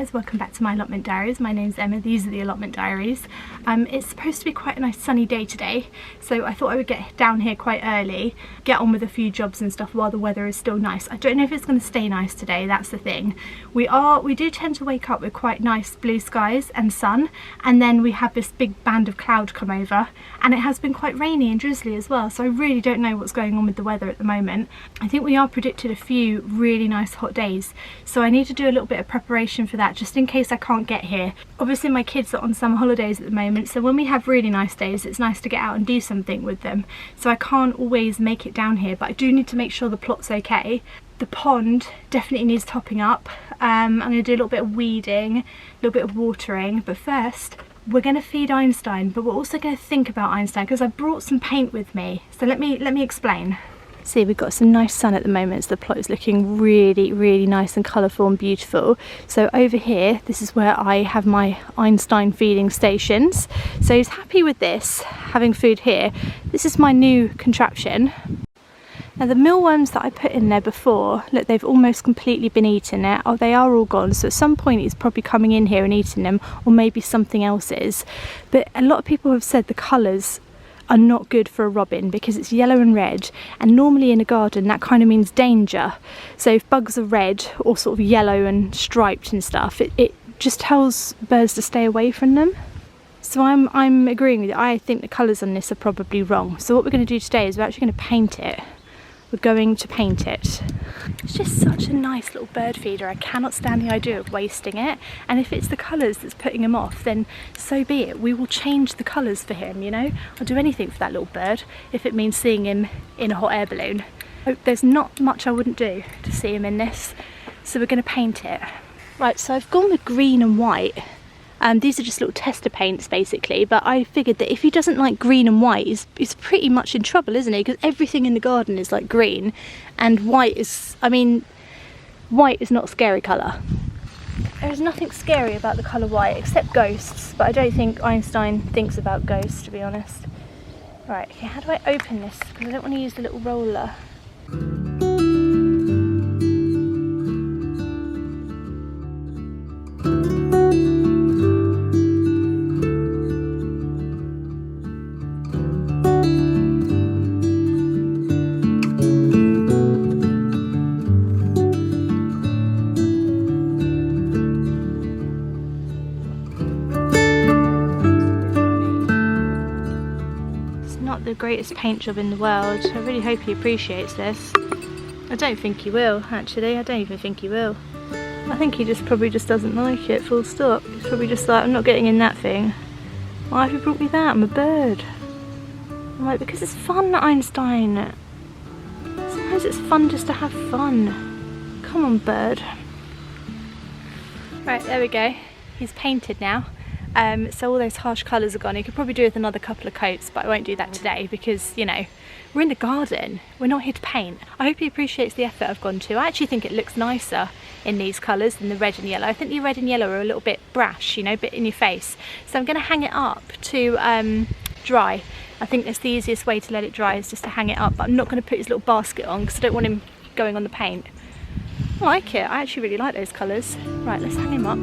guys, welcome back to my allotment diaries. My name's Emma, these are the allotment diaries. It's supposed to be quite a nice sunny day today, so I thought I would get down here quite early, get on with a few jobs and stuff while the weather is still nice. I don't know if it's going to stay nice today, that's the thing. We do tend to wake up with quite nice blue skies and sun, and then we have this big band of cloud come over, and it has been quite rainy and drizzly as well, so I really don't know what's going on with the weather at the moment. I think we are predicted a few really nice hot days, so I need to do a little bit of preparation for that just in case I can't get here. Obviously my kids are on summer holidays at the moment, so when we have really nice days it's nice to get out and do something with them, so I can't always make it down here, but I do need to make sure the plot's okay. The pond definitely needs topping up. I'm going to do a little bit of weeding, a little bit of watering, but first we're going to feed Einstein, but we're also going to think about Einstein because I brought some paint with me, so let me explain. See, we've got some nice sun at the moment, so the plot is looking really nice and colourful and beautiful. So over here, this is where I have my Einstein feeding stations. So he's happy with this, having food here. This is my new contraption. Now the mealworms that I put in there before, look, they've almost completely been eaten now. Oh, they are all gone, so at some point he's probably coming in here and eating them, or maybe something else is. But a lot of people have said the colours are not good for a robin because it's yellow and red, and normally in a garden that kind of means danger. So if bugs are red or sort of yellow and striped and stuff, it just tells birds to stay away from them. So I'm agreeing with you. I think the colours on this are probably wrong. So what we're going to do today is we're actually going to paint it. We're going to paint it. It's just such a nice little bird feeder. I cannot stand the idea of wasting it. And if it's the colours that's putting him off, then so be it. We will change the colours for him, you know? I'll do anything for that little bird if it means seeing him in a hot air balloon. There's not much I wouldn't do to see him in this. So we're going to paint it. Right, so I've gone with green and white. These are just little tester paints basically, but I figured that if he doesn't like green and white, he's pretty much in trouble, isn't he? Because everything in the garden is like green, and white is, I mean, white is not a scary colour. There's nothing scary about the colour white except ghosts, but I don't think Einstein thinks about ghosts, to be honest. Right, okay, how do I open this? Because I don't want to use the little roller. The greatest paint job in the world. I really hope he appreciates this. I don't think he will, actually. I don't even think he will. I think he probably just doesn't like it, full stop. He's probably just like, I'm not getting in that thing. Why have you brought me that? I'm a bird. I'm like, because it's fun, Einstein. Sometimes it's fun just to have fun. Come on, bird. Right, there we go. He's painted now. So all those harsh colours are gone. You could probably do with another couple of coats, but I won't do that today because, you know, we're in the garden. We're not here to paint. I hope he appreciates the effort I've gone to. I actually think it looks nicer in these colours than the red and yellow. I think the red and yellow are a little bit brash, you know, a bit in your face. So I'm going to hang it up to dry. I think that's the easiest way to let it dry is just to hang it up. But I'm not going to put his little basket on because I don't want him going on the paint. I like it. I actually really like those colours. Right, let's hang him up.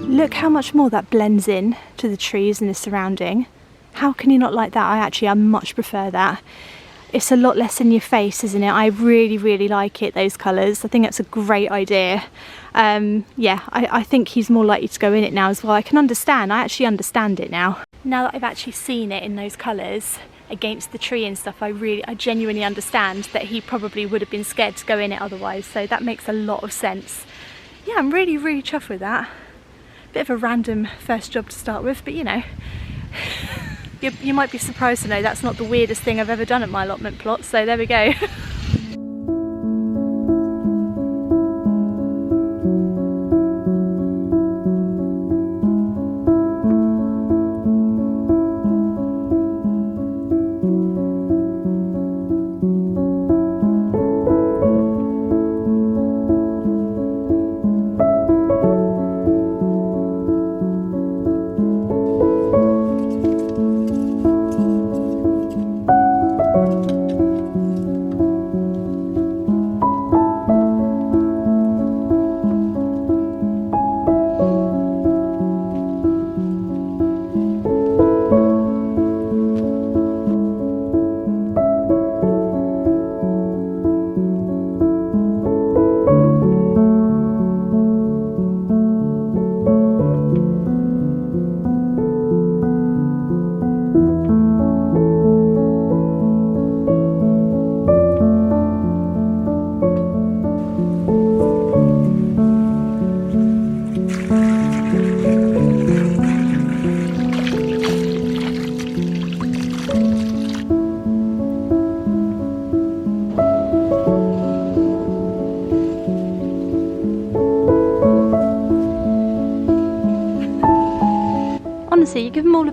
Look how much more that blends in to the trees and the surrounding. How can you not like that? I much prefer that. It's a lot less in your face, isn't it? I really like it, those colours. I think that's a great idea. Yeah, I think he's more likely to go in it now as well. I actually understand it now. Now that I've actually seen it in those colours against the tree and stuff, I genuinely understand that he probably would have been scared to go in it otherwise. So that makes a lot of sense. Yeah, I'm really chuffed with that. Bit of a random first job to start with, but you know, you might be surprised to know that's not the weirdest thing I've ever done at my allotment plot, so there we go.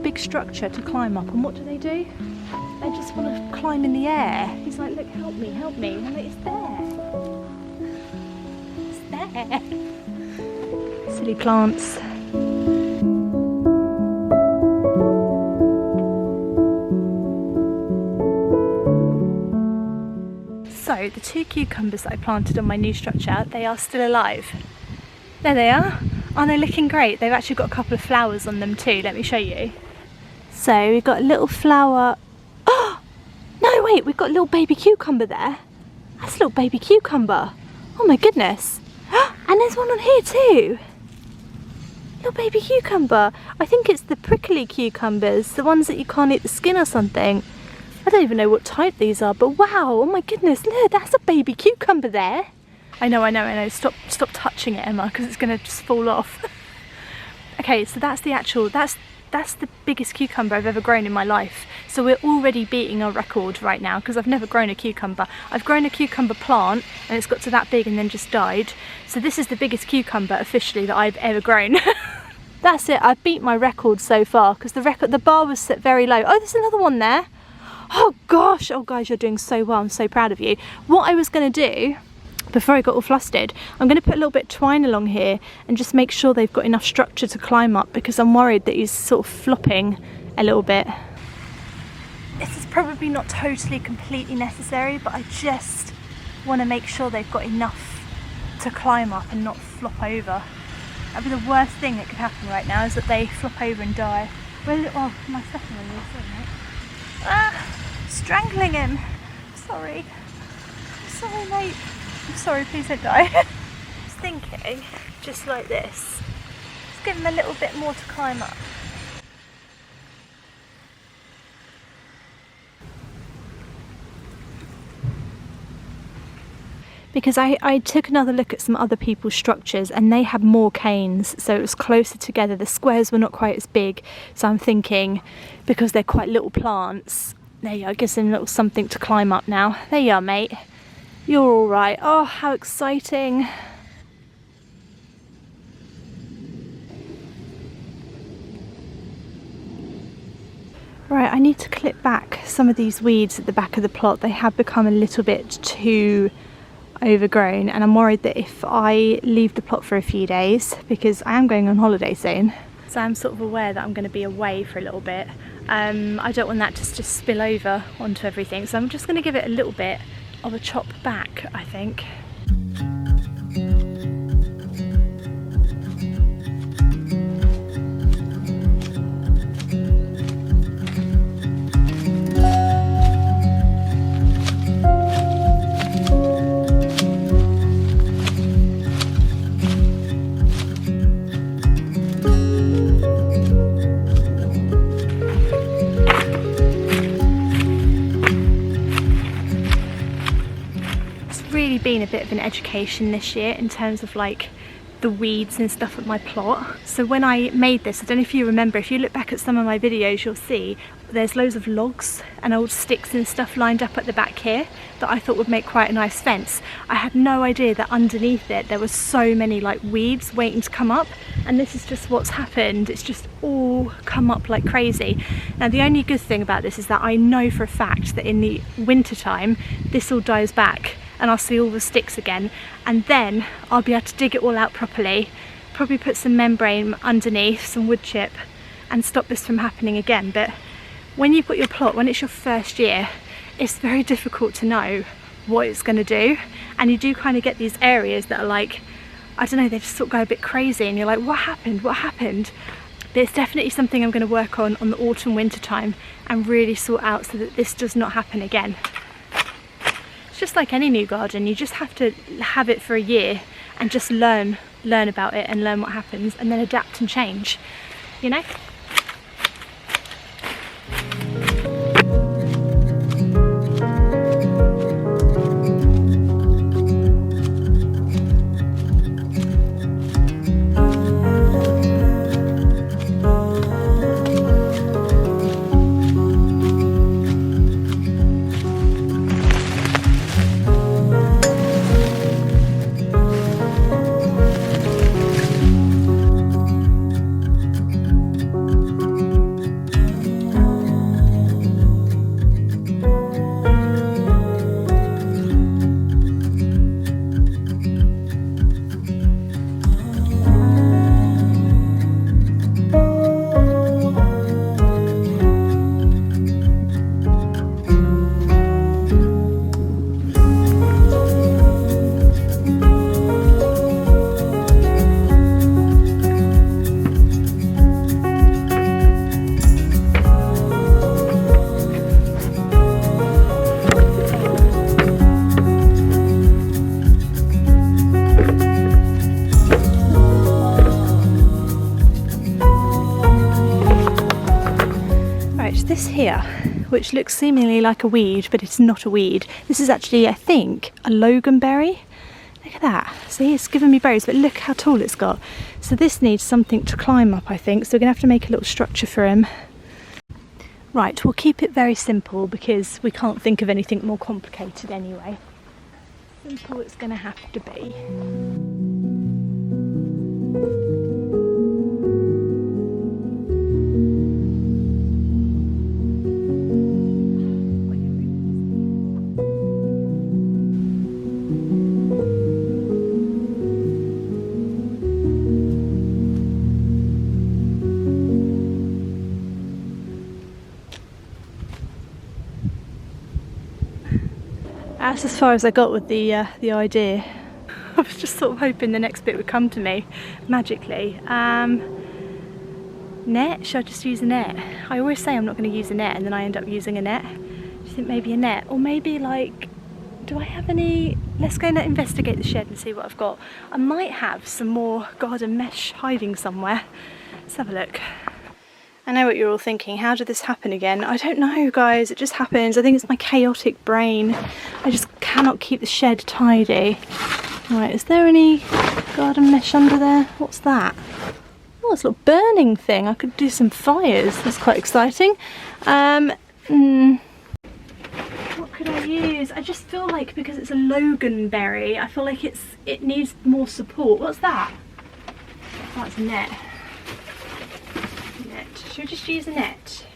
big structure to climb up, and what do? They just want to climb in the air. He's like, look, help me, help me. And I'm like, it's there. It's there. Silly plants. So the 2 cucumbers that I planted on my new structure, they are still alive. There they are. Aren't they looking great? They've actually got a couple of flowers on them too. Let me show you. So we've got a little flower. Oh, no, wait, we've got a little baby cucumber there. That's a little baby cucumber. Oh my goodness. And there's one on here too. Little baby cucumber. I think it's the prickly cucumbers, the ones that you can't eat the skin or something. I don't even know what type these are, but wow, oh my goodness, look, that's a baby cucumber there. I know, stop touching it, Emma, because it's gonna just fall off. Okay, so that's the biggest cucumber I've ever grown in my life. So we're already beating our record right now, because I've never grown a cucumber. I've grown a cucumber plant and it's got to that big and then just died. So this is the biggest cucumber officially that I've ever grown. That's it, I've beat my record so far, because the bar was set very low. Oh, there's another one there. Oh gosh, oh guys, you're doing so well, I'm so proud of you. What I was gonna do, before I got all flustered, I'm going to put a little bit of twine along here and just make sure they've got enough structure to climb up, because I'm worried that he's sort of flopping a little bit. This is probably not totally completely necessary, but I just want to make sure they've got enough to climb up and not flop over. That'd be the worst thing that could happen right now, is that they flop over and die. Oh, my second one is in it. Ah, strangling him. Sorry. I'm sorry, mate. I'm sorry, please don't die. I was thinking, just like this, just give him a little bit more to climb up. Because I took another look at some other people's structures and they had more canes, so it was closer together. The squares were not quite as big, so I'm thinking, because they're quite little plants, there you go, gives them a little something to climb up now. There you are, mate. You're all right. Oh, how exciting. Right, I need to clip back some of these weeds at the back of the plot. They have become a little bit too overgrown, and I'm worried that if I leave the plot for a few days, because I am going on holiday soon, so I'm sort of aware that I'm going to be away for a little bit. I don't want that to just spill over onto everything, so I'm just going to give it a little bit of a chop back, I think. Been a bit of an education this year in terms of like the weeds and stuff at my plot. So when I made this, I don't know if you remember, if you look back at some of my videos, you'll see there's loads of logs and old sticks and stuff lined up at the back here that I thought would make quite a nice fence. I had no idea that underneath it there was so many like weeds waiting to come up, and this is just what's happened. It's just all come up like crazy. Now the only good thing about this is that I know for a fact that in the winter time this all dies back and I'll see all the sticks again, and then I'll be able to dig it all out properly, probably put some membrane underneath, some wood chip, and stop this from happening again. But when you've got your plot, when it's your first year, it's very difficult to know what it's going to do, and you do kind of get these areas that are like, I don't know, they just sort of go a bit crazy and you're like, what happened, what happened? But it's definitely something I'm going to work on the autumn winter time and really sort out so that this does not happen again. It's just like any new garden, you just have to have it for a year and just learn about it and learn what happens, and then adapt and change, you know? here, which looks seemingly like a weed, but it's not a weed. This is actually, I think, a Logan Berry. Look at that. See, it's giving me berries, but look how tall it's got. So this needs something to climb up, I think. So we're going to have to make a little structure for him. Right, we'll keep it very simple because we can't think of anything more complicated anyway. Simple it's going to have to be. That's as far as I got with the idea. I was just sort of hoping the next bit would come to me magically. Net? Should I just use a net? I always say I'm not going to use a net and then I end up using a net. Do you think maybe a net? Or maybe like, do I have any... Let's go and investigate the shed and see what I've got. I might have some more garden mesh hiding somewhere. Let's have a look. I know what you're all thinking, how did this happen again? I don't know, guys, it just happens. I think it's my chaotic brain. I just cannot keep the shed tidy. Right, is there any garden mesh under there? What's that? Oh, it's a little burning thing. I could do some fires. That's quite exciting. What could I use? I just feel like because it's a Logan Berry, I feel like it needs more support. What's that? That's a net. Should we just use a net?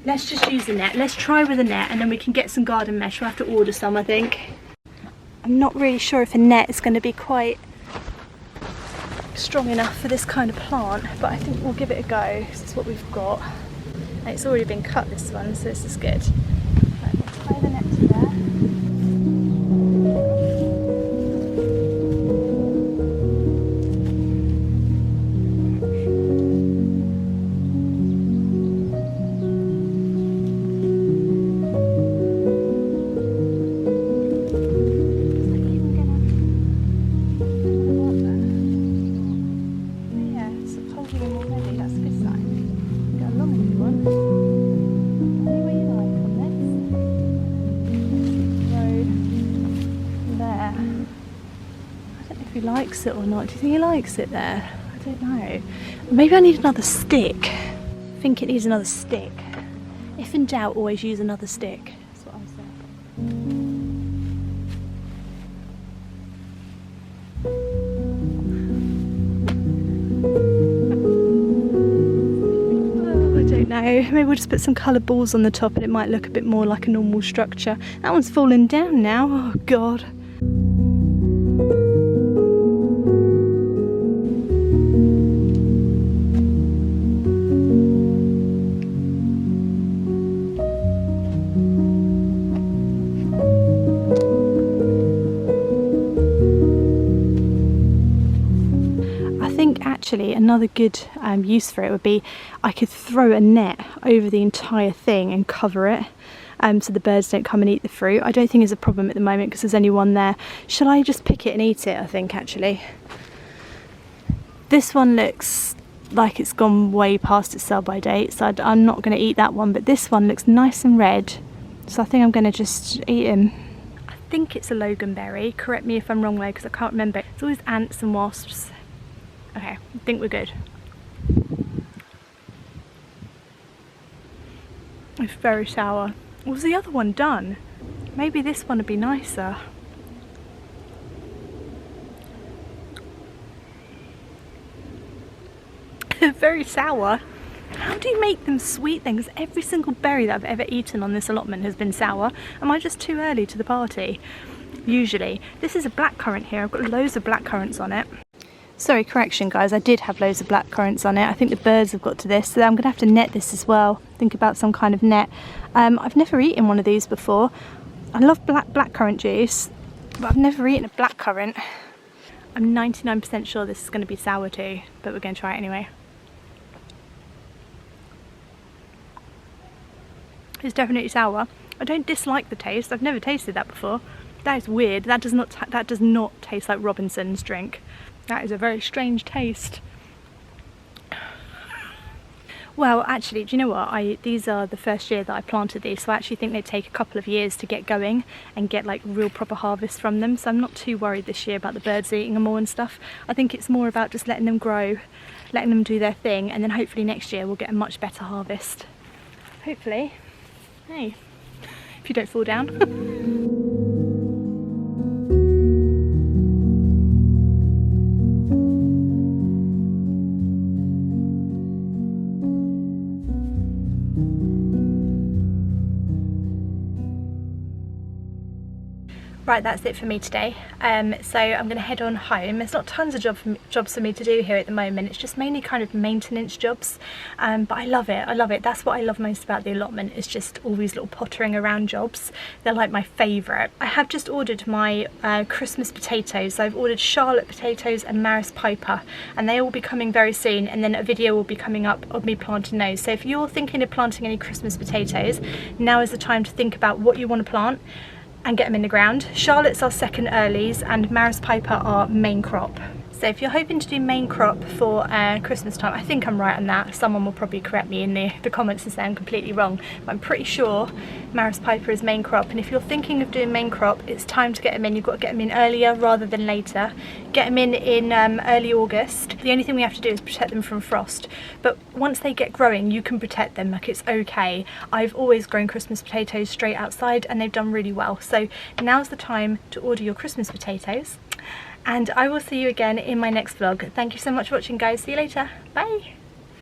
Let's just use a net. Let's try with a net and then we can get some garden mesh. We'll have to order some, I think. I'm not really sure if a net is going to be quite strong enough for this kind of plant, but I think we'll give it a go. This is what we've got. And it's already been cut, this one, so this is good. Right, we'll tie the net to there. Likes it or not. Do you think he likes it there? I don't know. Maybe I need another stick. I think it needs another stick. If in doubt, always use another stick. That's what I said. Oh, I don't know. Maybe we'll just put some coloured balls on the top and it might look a bit more like a normal structure. That one's falling down now. Oh God. Actually, another good use for it would be I could throw a net over the entire thing and cover it so the birds don't come and eat the fruit. I don't think there's a problem at the moment because there's only one there. Shall I just pick it and eat it, I think, actually? This one looks like it's gone way past its sell-by date, so I'm not going to eat that one, but this one looks nice and red, so I think I'm going to just eat him. I think it's a Logan Berry. Correct me if I'm wrong though, because I can't remember. It's always ants and wasps. Okay, I think we're good. It's very sour. Was the other one done? Maybe this one would be nicer. Very sour. How do you make them sweet then? Because every single berry that I've ever eaten on this allotment has been sour. Am I just too early to the party? Usually. This is a blackcurrant here. I've got loads of blackcurrants on it. Sorry, correction guys, I did have loads of blackcurrants on it. I think the birds have got to this, so I'm going to have to net this as well. Think about some kind of net. I've never eaten one of these before. I love blackcurrant juice, but I've never eaten a blackcurrant. I'm 99% sure this is going to be sour too, but we're going to try it anyway. It's definitely sour. I don't dislike the taste. I've never tasted that before. That is weird. That does not taste like Robinson's drink. That is a very strange taste. Well, actually, do you know what? These are the first year that I planted these, so I actually think they take a couple of years to get going and get like real proper harvest from them. So I'm not too worried this year about the birds eating them all and stuff. I think it's more about just letting them grow, letting them do their thing, and then hopefully next year we'll get a much better harvest. Hopefully. Hey, if you don't fall down. Right, that's it for me today. So I'm going to head on home. There's not tons of jobs for me to do here at the moment. It's just mainly kind of maintenance jobs, but I love it. I love it. That's what I love most about the allotment. It's just all these little pottering around jobs. They're like my favourite. I have just ordered my Christmas potatoes. I've ordered Charlotte potatoes and Maris Piper, and they will be coming very soon, and then a video will be coming up of me planting those. So if you're thinking of planting any Christmas potatoes, now is the time to think about what you want to plant and get them in the ground. Charlotte's are second earlies and Maris Piper are main crop. So if you're hoping to do main crop for Christmas time, I think I'm right on that. Someone will probably correct me in the comments and say I'm completely wrong, but I'm pretty sure Maris Piper is main crop. And if you're thinking of doing main crop, it's time to get them in. You've got to get them in earlier rather than later. Get them in early August. The only thing we have to do is protect them from frost. But once they get growing, you can protect them, like it's okay. I've always grown Christmas potatoes straight outside and they've done really well. So now's the time to order your Christmas potatoes. And I will see you again in my next vlog. Thank you so much for watching, guys. See you later. Bye.